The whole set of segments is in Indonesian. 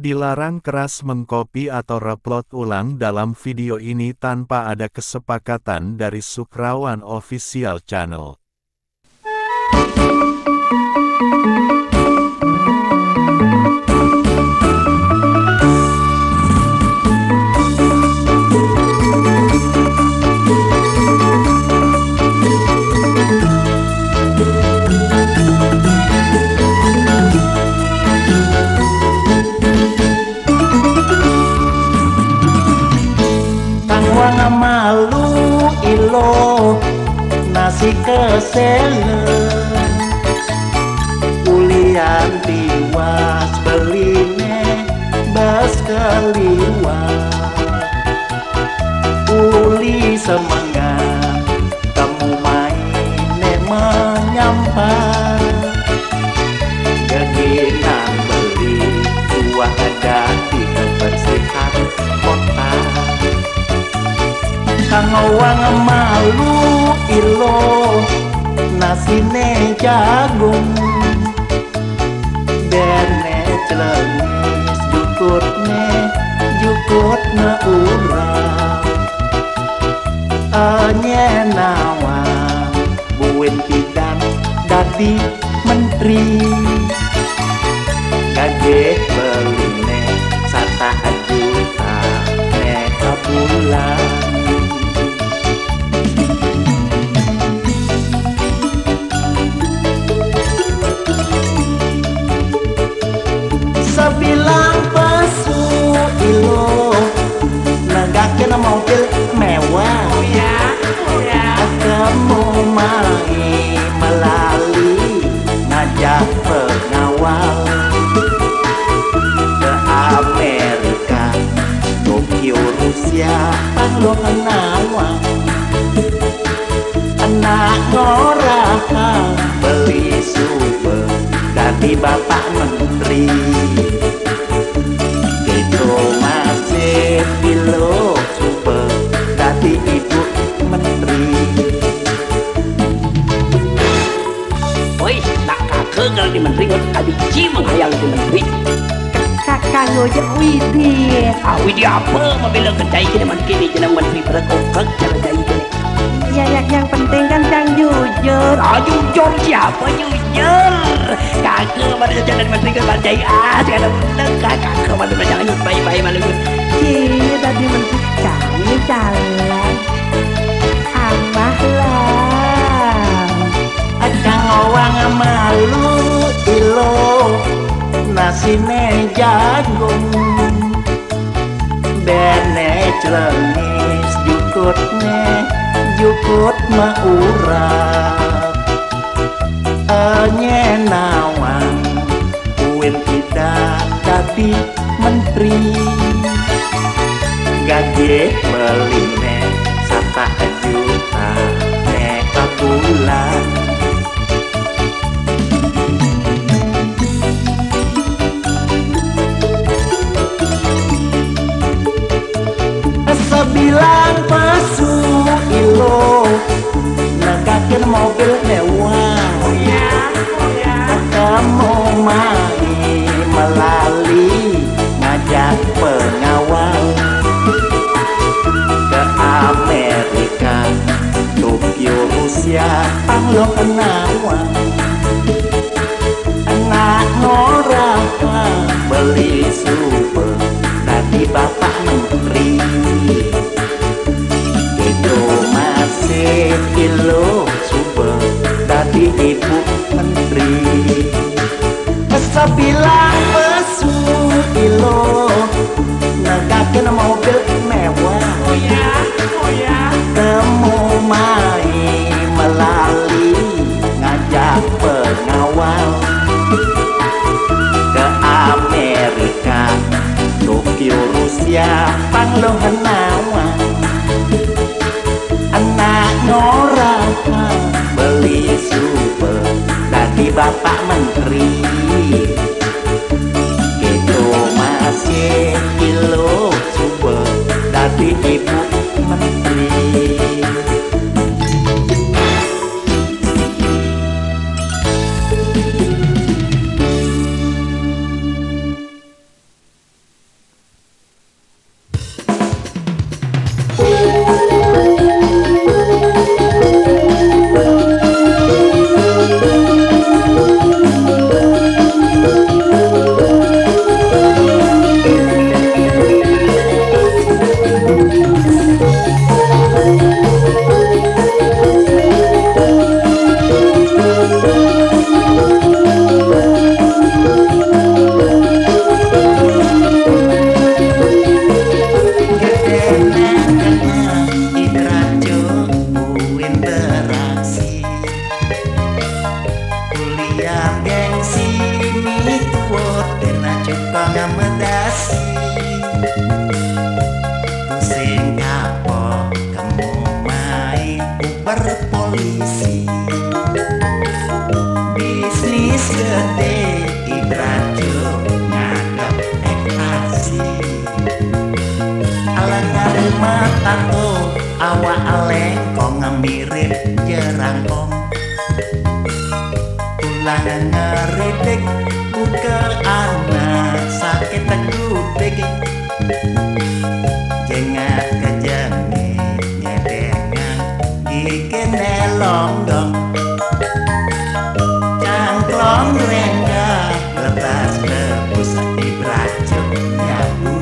Dilarang keras mengcopy atau reupload ulang dalam video ini tanpa ada kesepakatan dari Sukrawan Official Channel. Malu ilo nasi kesele ulian tiwas beline bas keliwat uli semangat kamu main menyampai keginan beli uang ada di kebersihan kota. Kang wang malu ilo nasine jagung dene celenis jukutne urang nawang buin pidan dadi menteri gageh beline sata juta neka bulan. Sebilang pesu ilo negakin mobil mewah kamu mai melalui ngajak pengawal ke Amerika, Tokyo, Rusia, Panglokan nawang anak ngorah beli super dari bapak menteri itu masih bilo super dari ibu menteri. Oi, nak kakek kalau di menteri kan adik ci menghayal di menteri. Kakak ngojek Widi. Widi apa membela kedai kini kini jenang menteri berkokak jalan jai kini. Ya, yang penting kan Kang jujur. Jujur siapa jujur? Kakak pada jalan menteri kan jai sekarang bener kakak pada jangan baik-baik malu. Iya tadi menteri kami jalan amah lah. Kang wang malu ilo nasine jagung bene celenis jukut maurat nawang uin tidak tapi menteri gaje beline sata juta neka bulan. Sebilang pesu ilo negakin mobil mewah kamu mai melalui ngajak pengawal ke Amerika, Tokyo, Rusia, Panglokan nawang anak ngorah beli super tadi bapak menteri itu masih kilo super tadi ibu menteri. Sebilang pesu ilo negakin mobil mewah kamu mai melalui ngajak pengawal ke Amerika, Tokyo, Rusia, Panglokan nawang anak ngorah beli super tadi bapak menteri itu masih kilo super tadi ibu menteri. kasih pusing kapok kamu main Uber polisi bisnis gede ibraju ngadep ekstasi alang ada mata tuh awak aleng kok mirip jerangkong tulang ngeridik buka anak sakit tegudeg jengat kejengit nyedengan gigi nelonggong cangklong renggah lepas lebus ibracuk nyabu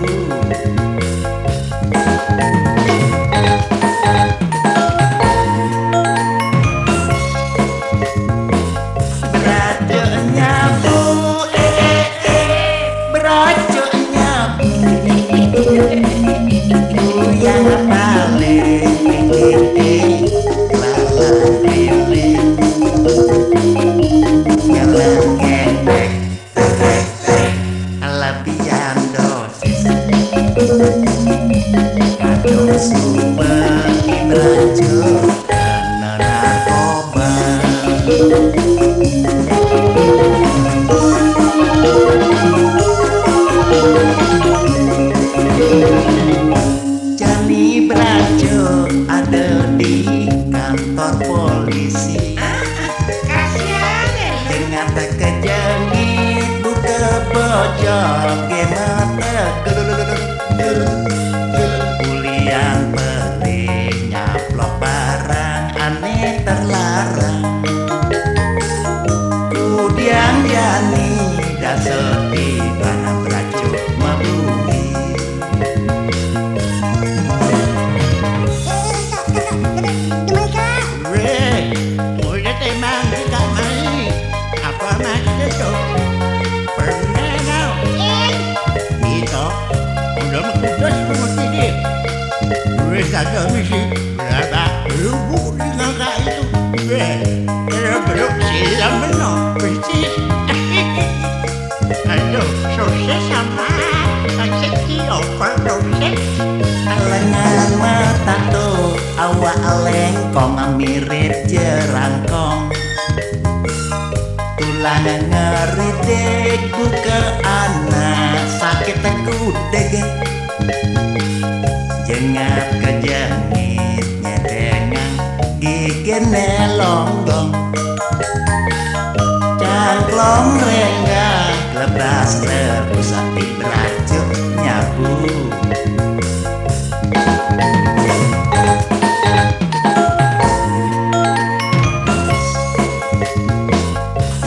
yang paling tinggi lalang keliling jalan gendek alabian dosis kadung sumber ibraju karena narkoba Jani Brajo ada di kantor polisi dengan kejengit buka bojong gemata kuliah peling nyaplok barang aneh terlarang kudian Jani dasar di mana Brajo mabumi Kagak misi berapa lubuk di ngangka itu belum silam benar persis aduh sukses sama sakit overproses alengan mata tuh awak aleng kok mirip jerangkong tulang ngeridik buka anak sakit tegudeg jengat kejengit nyedengan gigi nelonggong cangklong renggah lepas lebus api berajuk nyabu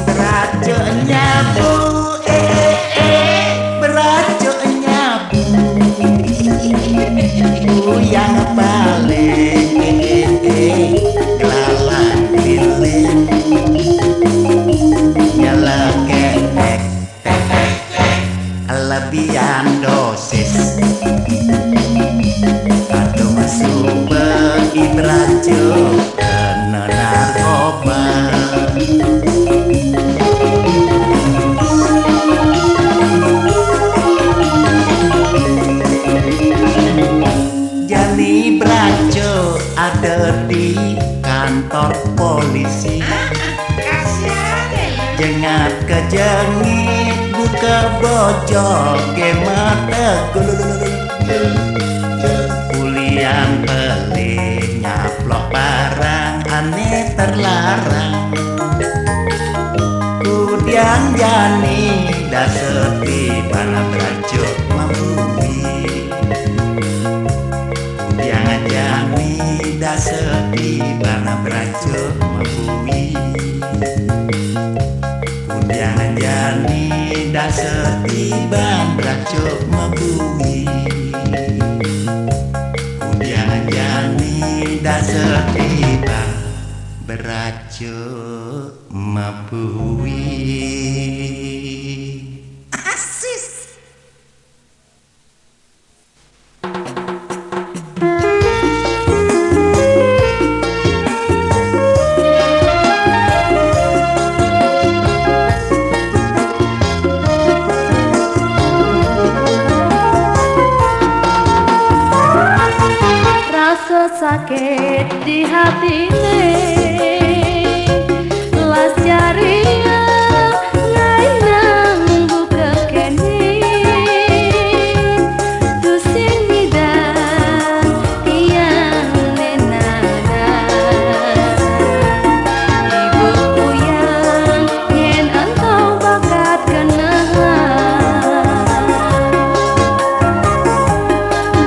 berajuk nyabu berajuk nyabu yang paling kelalang keliling nyala kenek alabian dosis atau masuk beribraju kena narkoba Jani Brajo ada di kantor polisi jengat kejengit buka bojong gemata kuliah peling nyaplok barang aneh terlarang kudian Jani dasar di mana Brajo mabumi jangan Jani dasar di mana Brajo mabumi jangan Jani dasar di mana Brajo mabumi jangan Jani dasar di mana Brajo mabumi. sakit di hati las jaria ngai nang buka kene tu sing midan tiang nenana ibu uyang yen antau bakat kenahan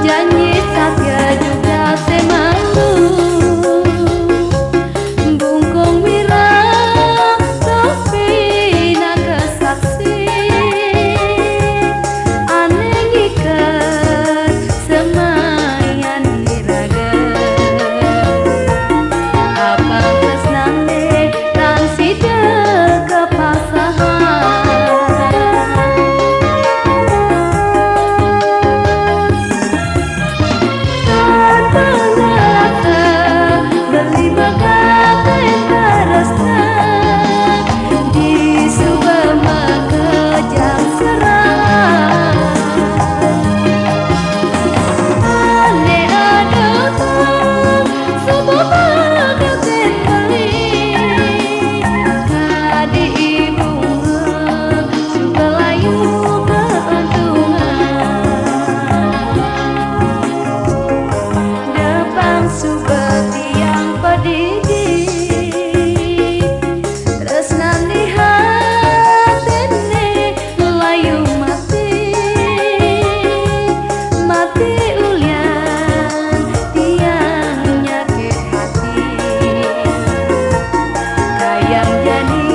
janji sakya juga semalu bungkung mira tapi nak kesaksi aneh ikat semayan diraga apa kesnane tan sida kepasahan beli bakat terasna di sebuah makejang serang ane ada sebuah bakat kali kadi ibu juga layu keuntungan dapang subati yang pedidi tresnan di hatene layu mati ulian tiang nyakit hati kayang jadi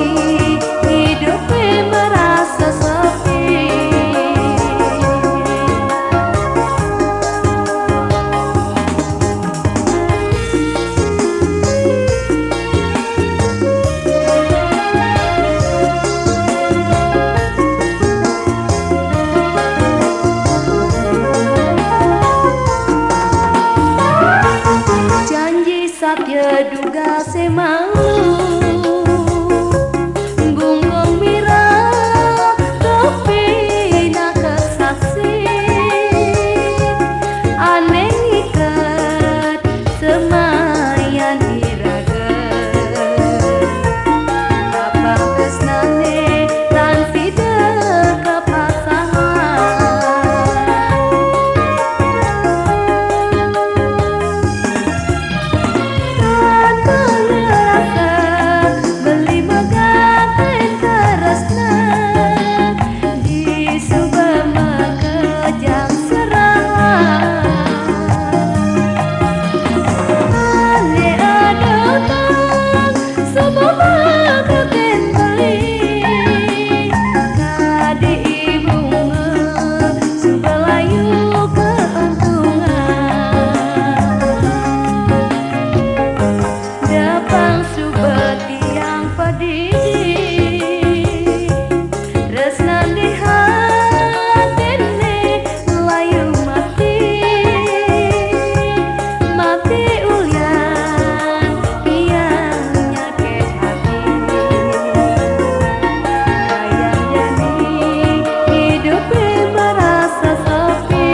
hidupnya merasa sepi janji sakya duga semalu bungkung mira tapi nak kesaksi aneh ikat semayan diraga apa kesnane tan sida kepasahan beli bakat terasna di sebuah makejang serang ane ada sebuah bakat kali kadi ibu suka layu keuntungan dapang subati yang pedidi tresnan di hatene layu mati ulian tiang nyakit hati kayang jadi hidupnya merasa sepi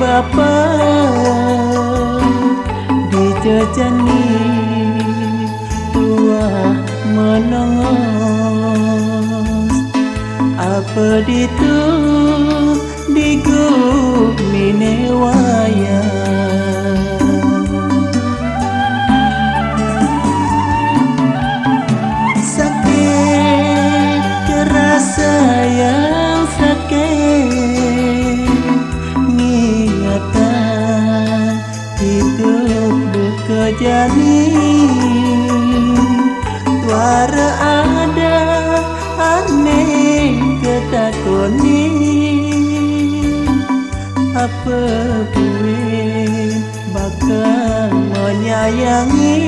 bapa dijajani tu buah menengos apa ditu digup minewaya sakit terasa yang sakit ngingatan hidup bekejani suara ada aneh ketakoni apa gue bakal menyayangi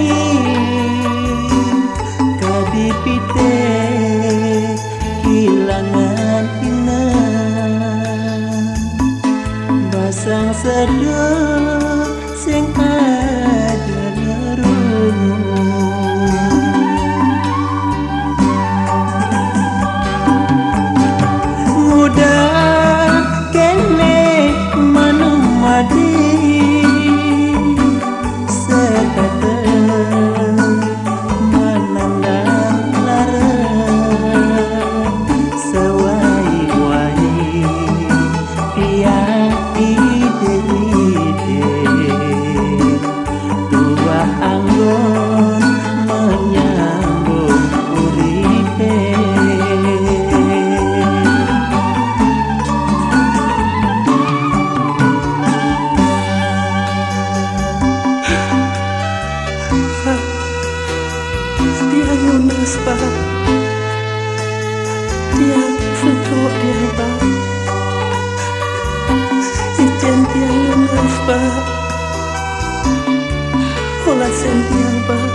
kadipite kilangan ina basang sedih sing ada mudah kene manumadi sekata menandang lara sewai-wai dia ide-ide tuah anggon menyambung uripe dia lunas pak dia sejuk dia pak ijen dia lunas pak olah sentiang pak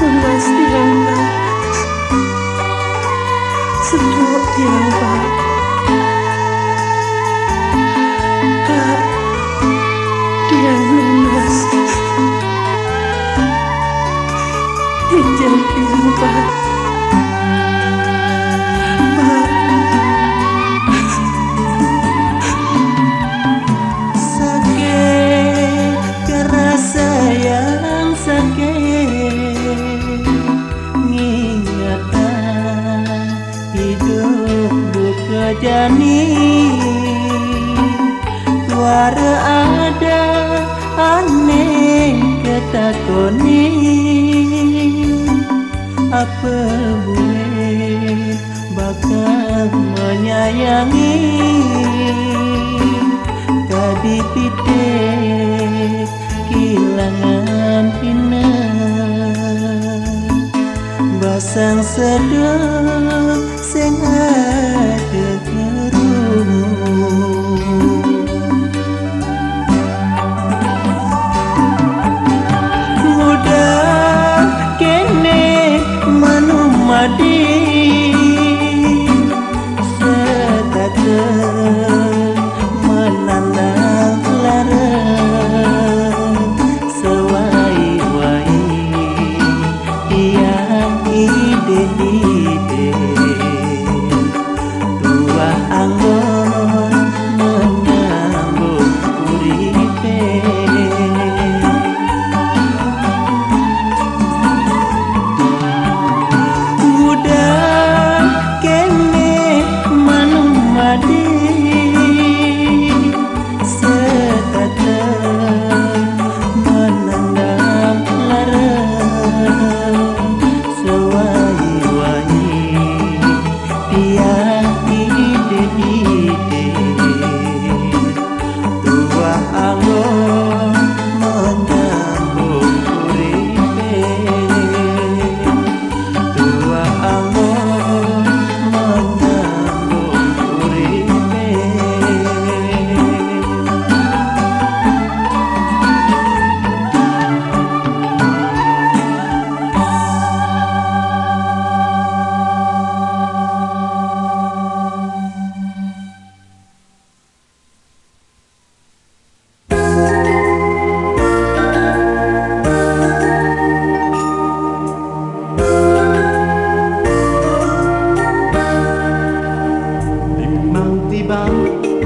lunas dia pak sejuk dia pak pak dia lunas ijen dia pak sakit kerasa yang sakit ngingatan hidup bekejani suara ada aneh ketakoni apa boleh bakal menyayangi kadipite kilangan ina basang sedih sing ada kerumun mudah kene manumadi sekata menandang lara sewai-wai dia ide-ide tuah anggon menyambung uripe mudah kene manumadi sekata menandang lara sewai-wai dia ide-ide tuah anggon menyambung uripe tuah anggon menyambung uripe Timbang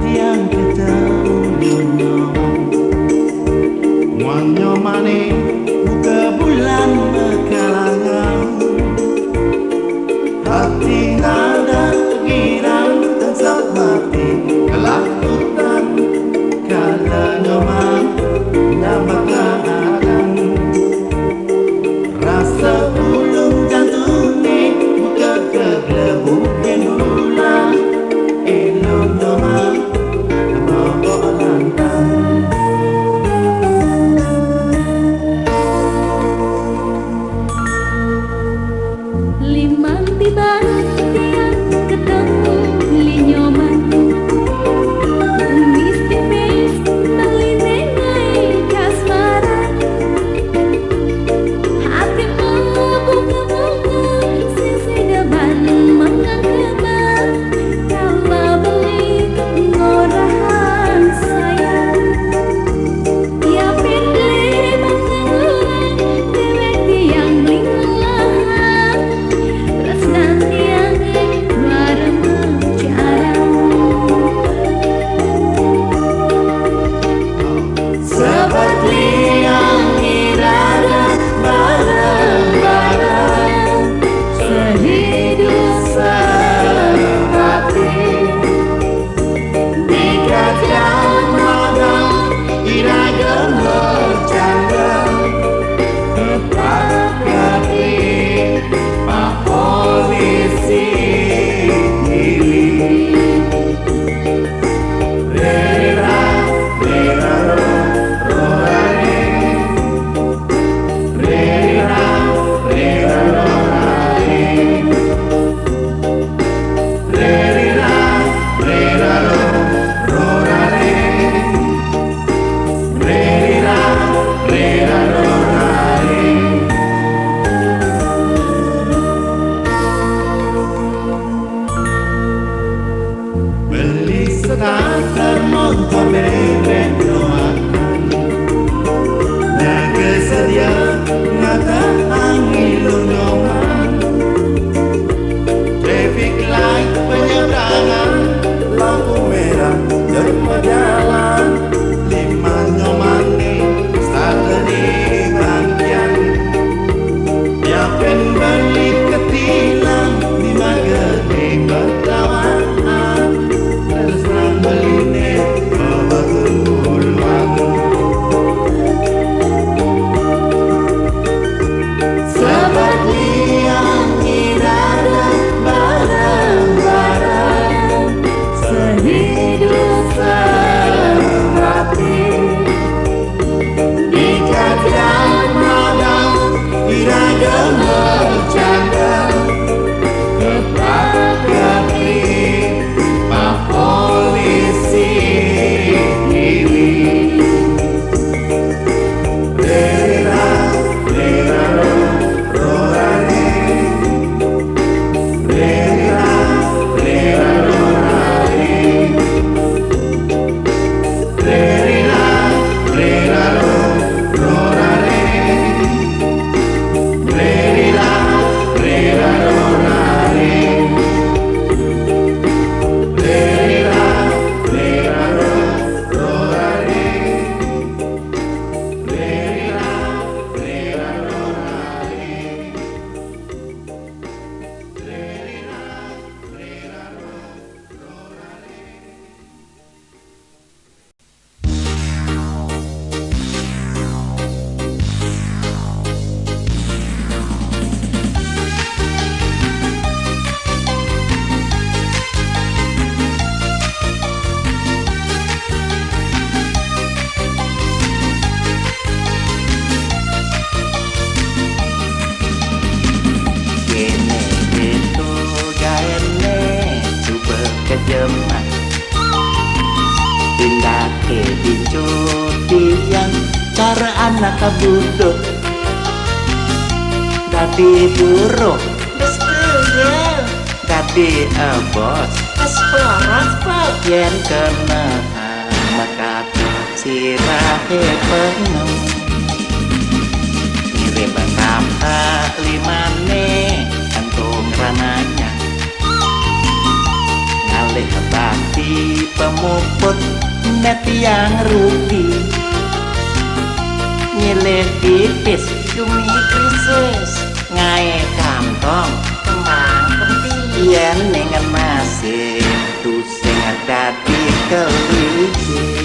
tiang kita luno Wan para anak buduk dadi buruh dadi bos yen kena mekat sirahe penuh ngirim kata limane antung rananya ngalih bakti pemuput net yang rugi nyilih tipis cumi krisis ngae kantong kembang kempi yen ning masih tu sing dadi keliti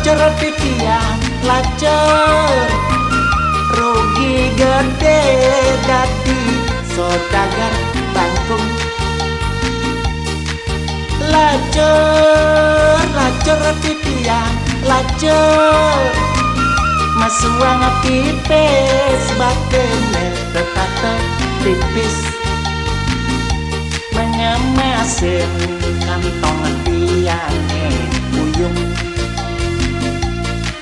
lacur pikiran lacur rugi gede dadi sodagar bangkung lacur pikiran lacur masuang pipis batene tetata tipis mengemasin kantong tiange uyung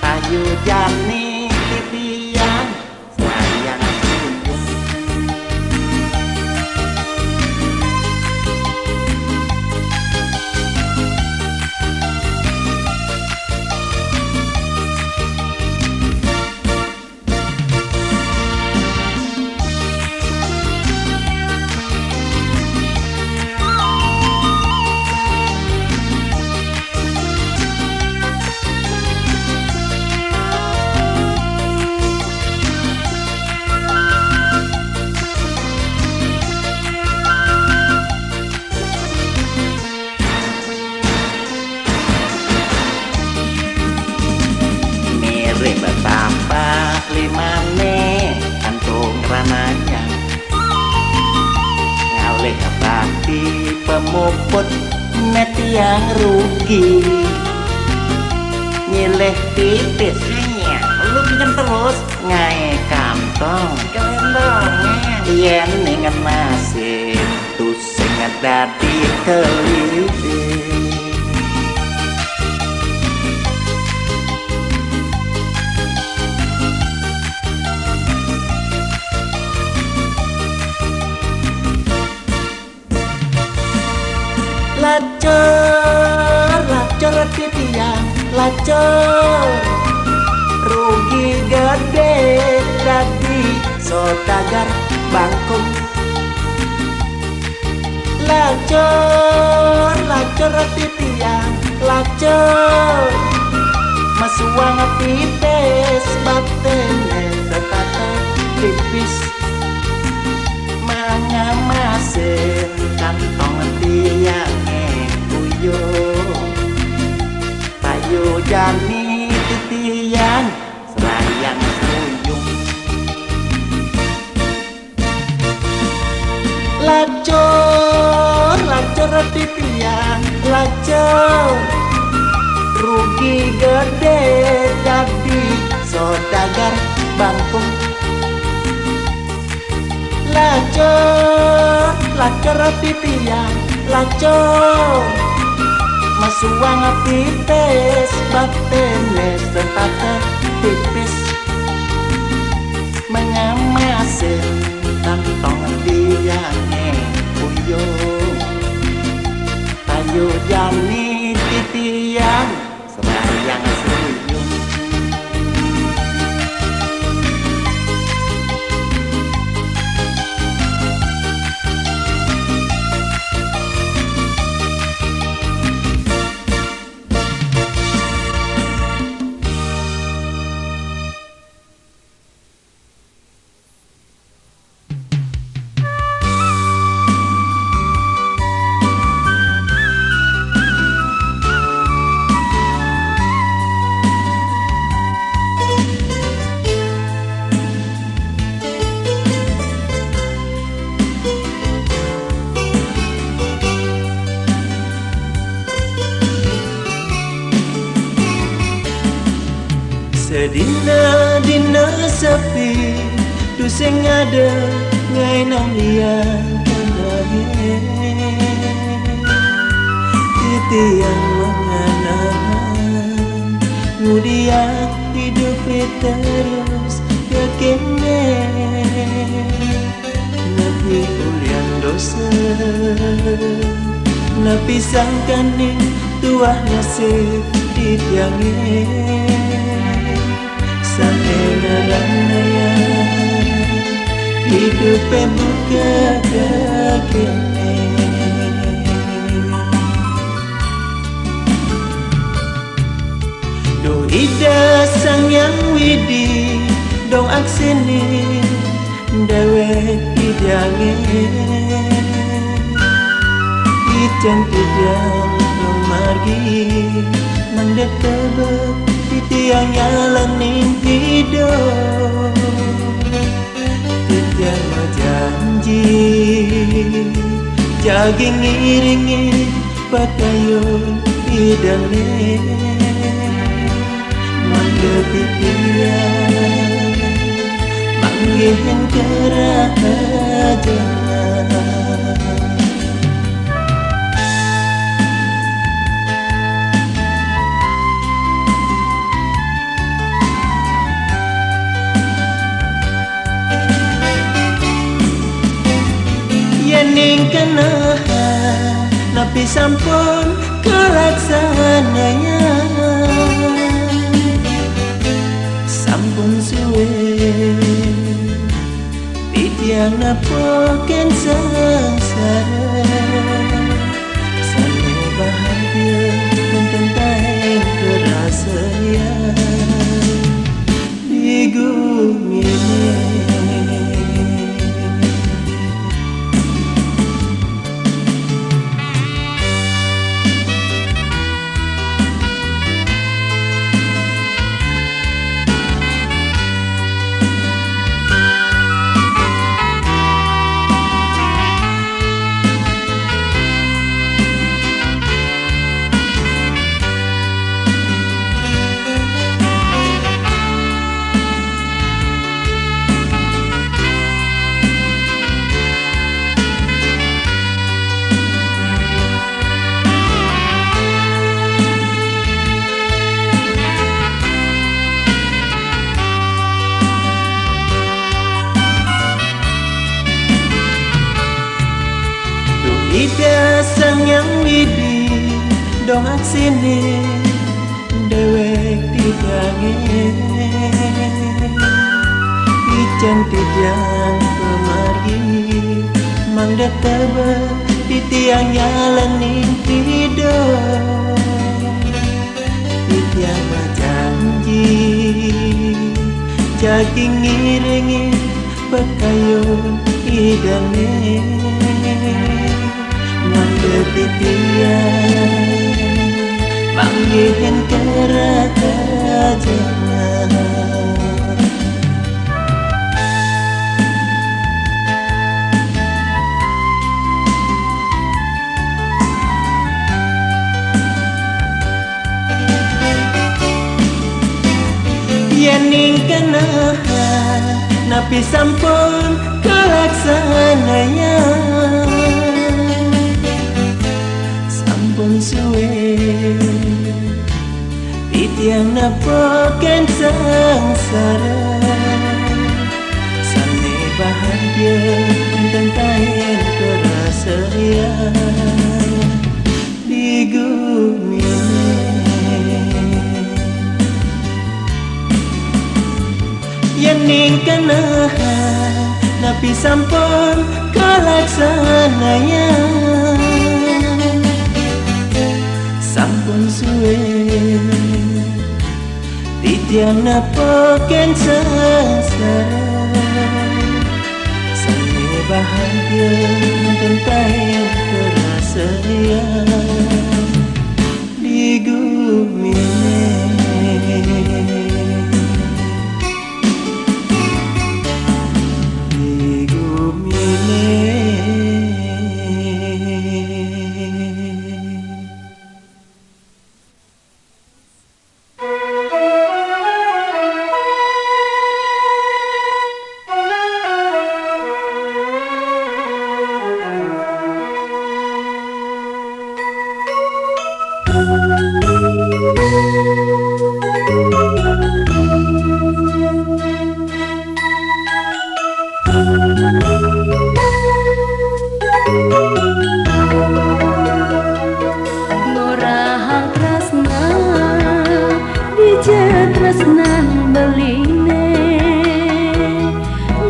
ayu jani titian sayang uyung betapa limane antung rananya ngalih bakti pemuput net yang rugi nyilih tipis hanya lu bikin terus ngae kantong kelendongan yen ning masih tu sing dadi keliti lacur titian lacur rugi gede dadi sodagar bangkung lacur titian lacur masuang pipis batene tetata tipis mangamasin kantong tiange uyung payu jani titian sayang uyung lacur titian lacur rugi gede dadi sodagar bangkung lacur titian lacur masuang pipis batene tetata tipis mengemasin kantong tiange uyung ayu jani titian sayang uyung Sedina-dina sepi tu sing ada ngai nang liang kendahe titiang mengenang mudian hidup terus kekene nabi ulian dosa nabi sangkane tuah nasib di tiangnya Sanenaranya hidup buka kekene Do ida sang yang widi dong aksini dewe idange Ijan tidang dong margi mandet tebek tiang nyalanin hidup Tiang janji Jagi ngiringi pakayun idane Manggepi tiang Manggihin kerajaan Yening kenahan Nabi sampun kelaksananya Sampun suwe Pitiang napoken sengsara Sane bahagia Mententain kerasanya Di bumi ini Ida sang yang widi dong aksini dewek digange Ijan tidang kemari mangda teba di tiang nyalanin hidup Tiang janji Jagi ngiringi pakayun idane Manggepi tiang Manggihin kerajaan Yening kenahan Nabi sampun kelaksananya Sampun suwe Titiang napoken sengsara Sane bahagia Tentain kerasaan Di bumi Yening kenahan Nabi sampun kelaksananya Sampun suwe Titiang napoken sengsara Sane bahagia Tentain kerasaan Di bumi tresnan beline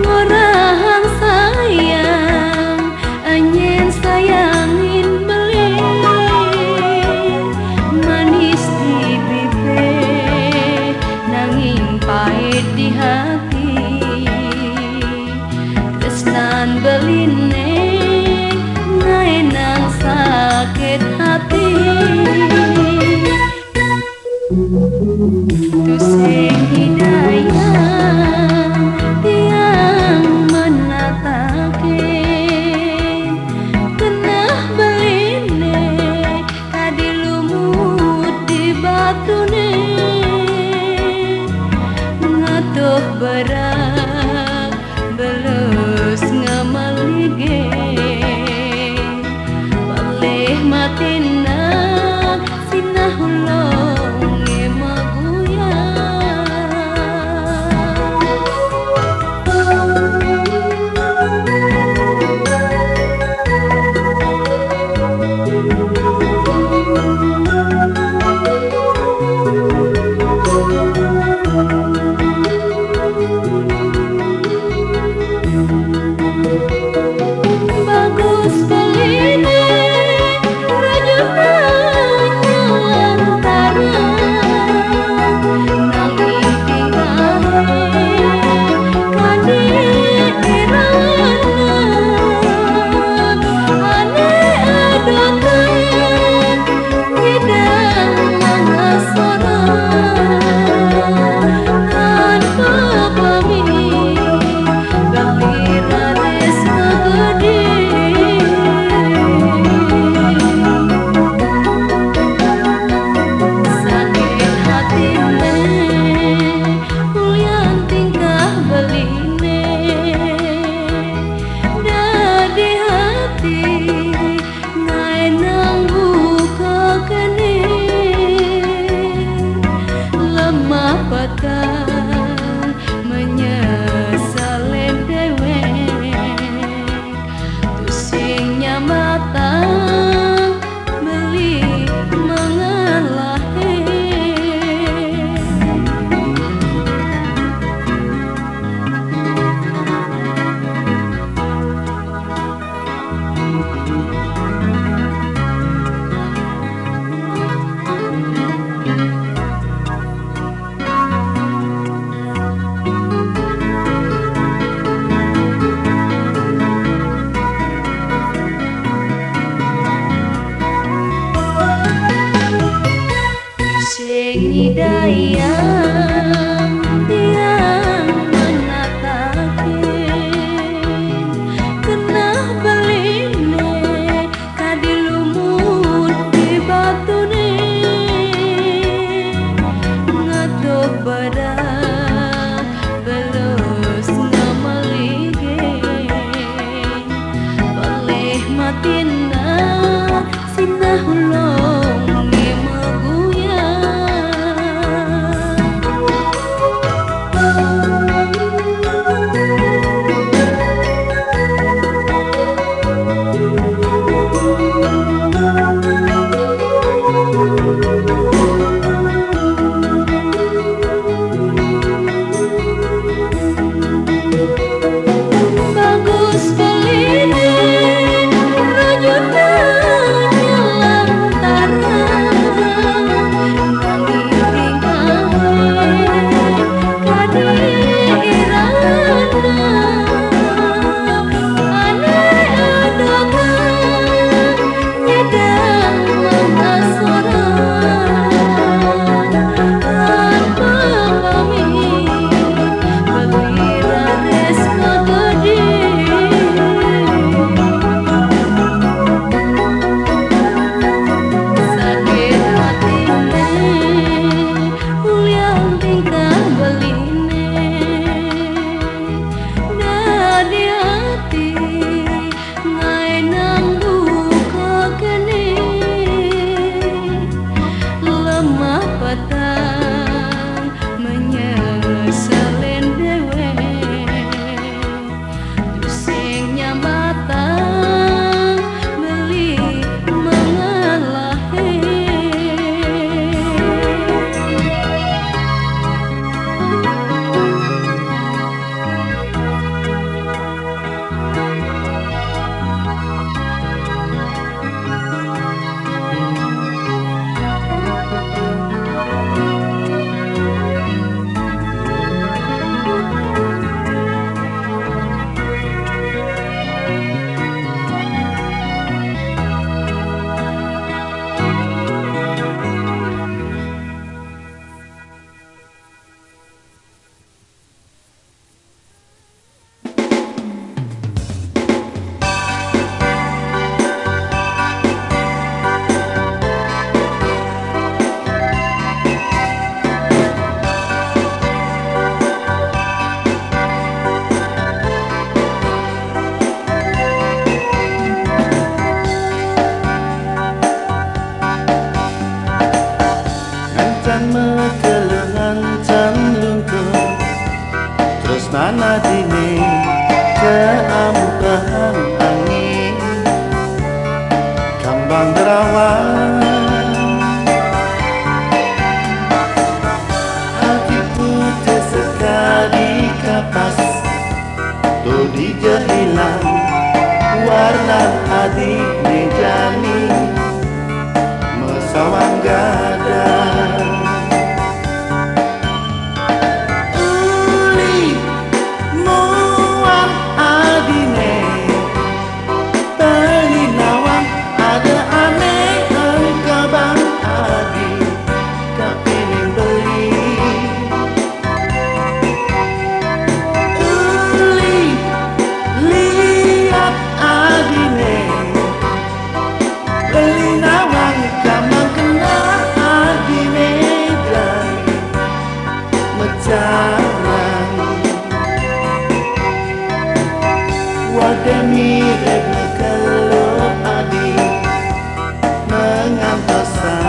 ngorahang sayang anyen sayangin beli manis di bibir nanging pahit di hati tresnan beline ngaenang sakit hati tusing hidayah tiang menatakin kenah beline tadi lumut di batune ngatuh berak belus ngamalige balih matina sinah ulong emaguya bagus beline rajunanya antara nanging tinggalin kadi irawana ane adotan hidang mangasora tanpa pamit galirades ngegede sakit hatine ulyan tingkah beline dadi hati ngaenang buka kene lemah patah menyesalen dewek tusingnya mata beli mengalahi sing hidayah tiang menatakin kenah beline kadi lumut di batune ngatuh berak belus ngamalige balih matina sinah ulong emaguya Bukan mekelengan can lungkung terus nana dini keamukahan angin kambang berawan hatiku tersekali kapas tuh dijahilang warna adik nejani mesawang gada uli muang adine beli nawang ada aneh engkau bang adi kepingin beli uli lihat adine beli nawang kamang kena adine dan mecalang wadah mirip kalau adi mengantosan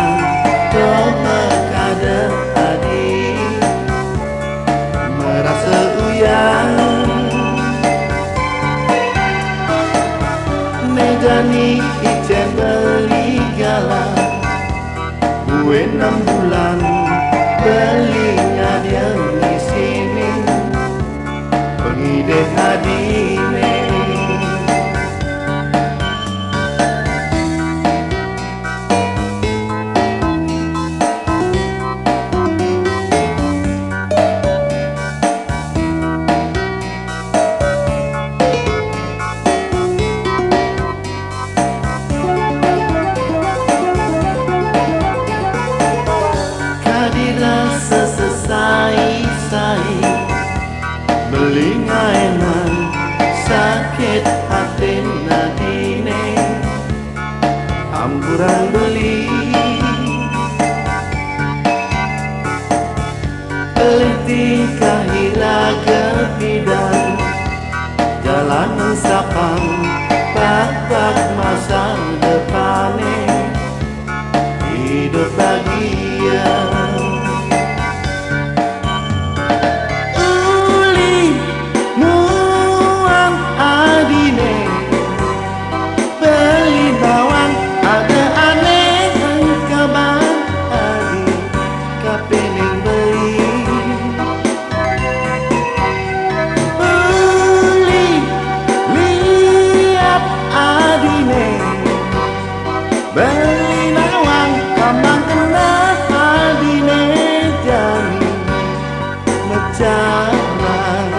kemekada adi merasa uyang Medani ijen beli galah gue 6 bulan belinya dia di sini pengide hadine kadirasa sesai-sai beli ngainan sakit hati nadine amburan beli peliti kahila kebidan jalanan sapang bak-bak masa depane hidup bahagia uli muang adine beli bawang ada aneh engkau bang adi kepingin beli uli lihat adine beli nawang kamang kena adine jani mecalang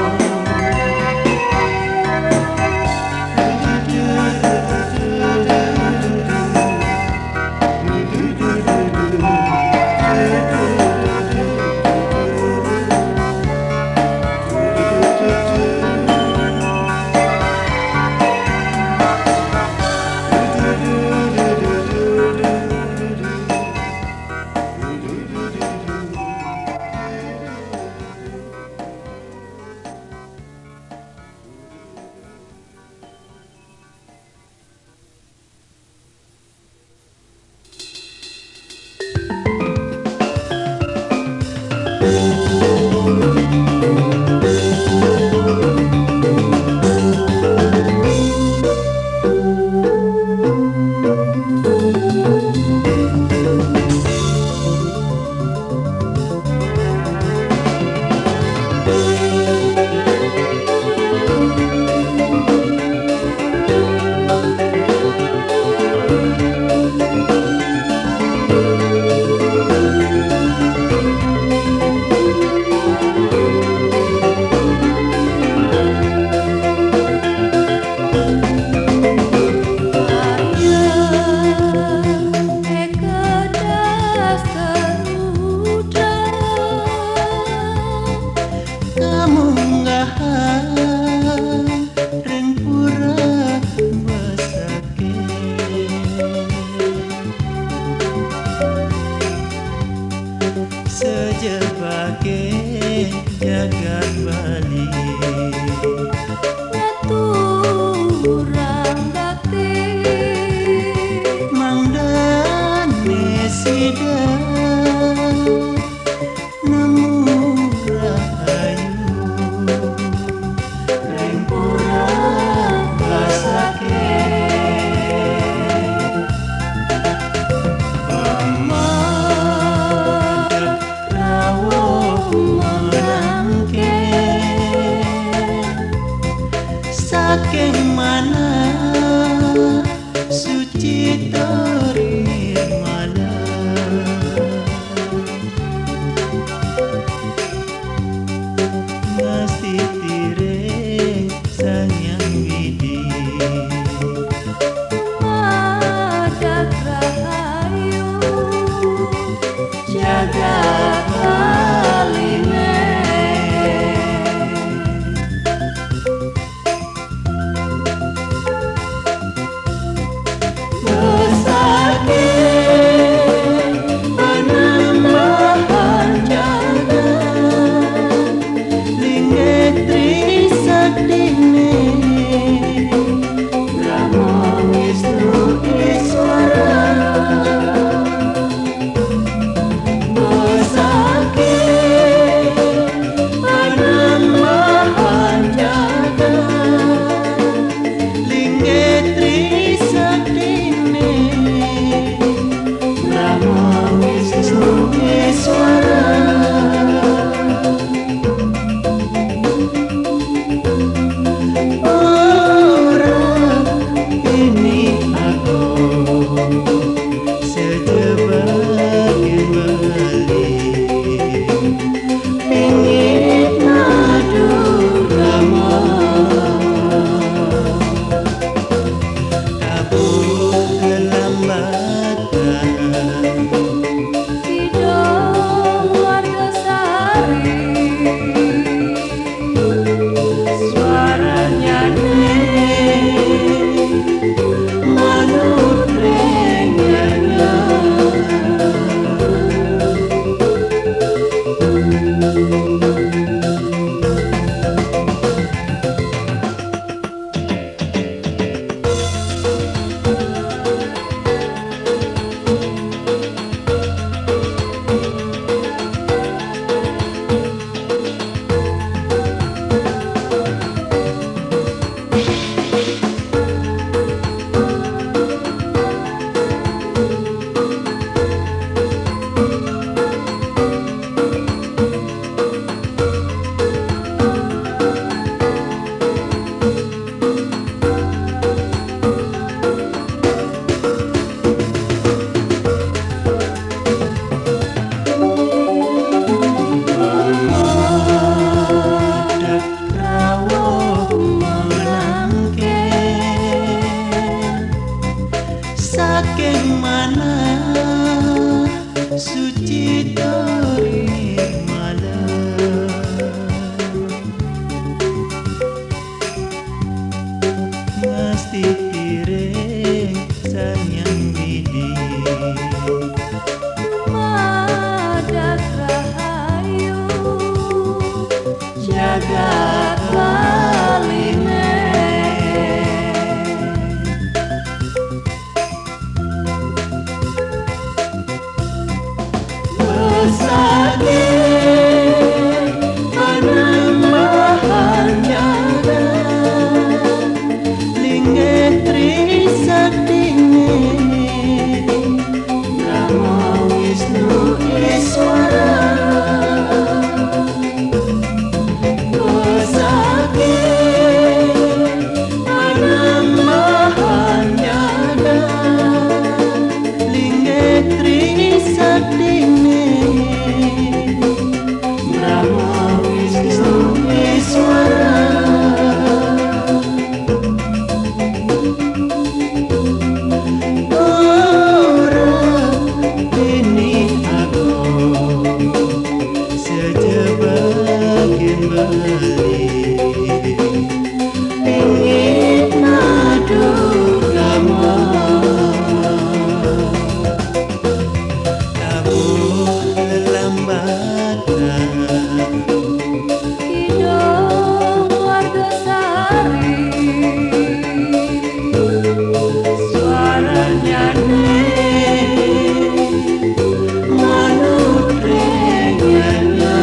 sejebake jagat Bali Ngaturang bakti mangdane sidang jagat baline Besake penambahannya Lingetri sakdini Brahma Wisnu Iswara Besake penambahannya Lingetri sakdini Brahma Wisnu Iswara Kidung warga sari Suaranya manut renyanya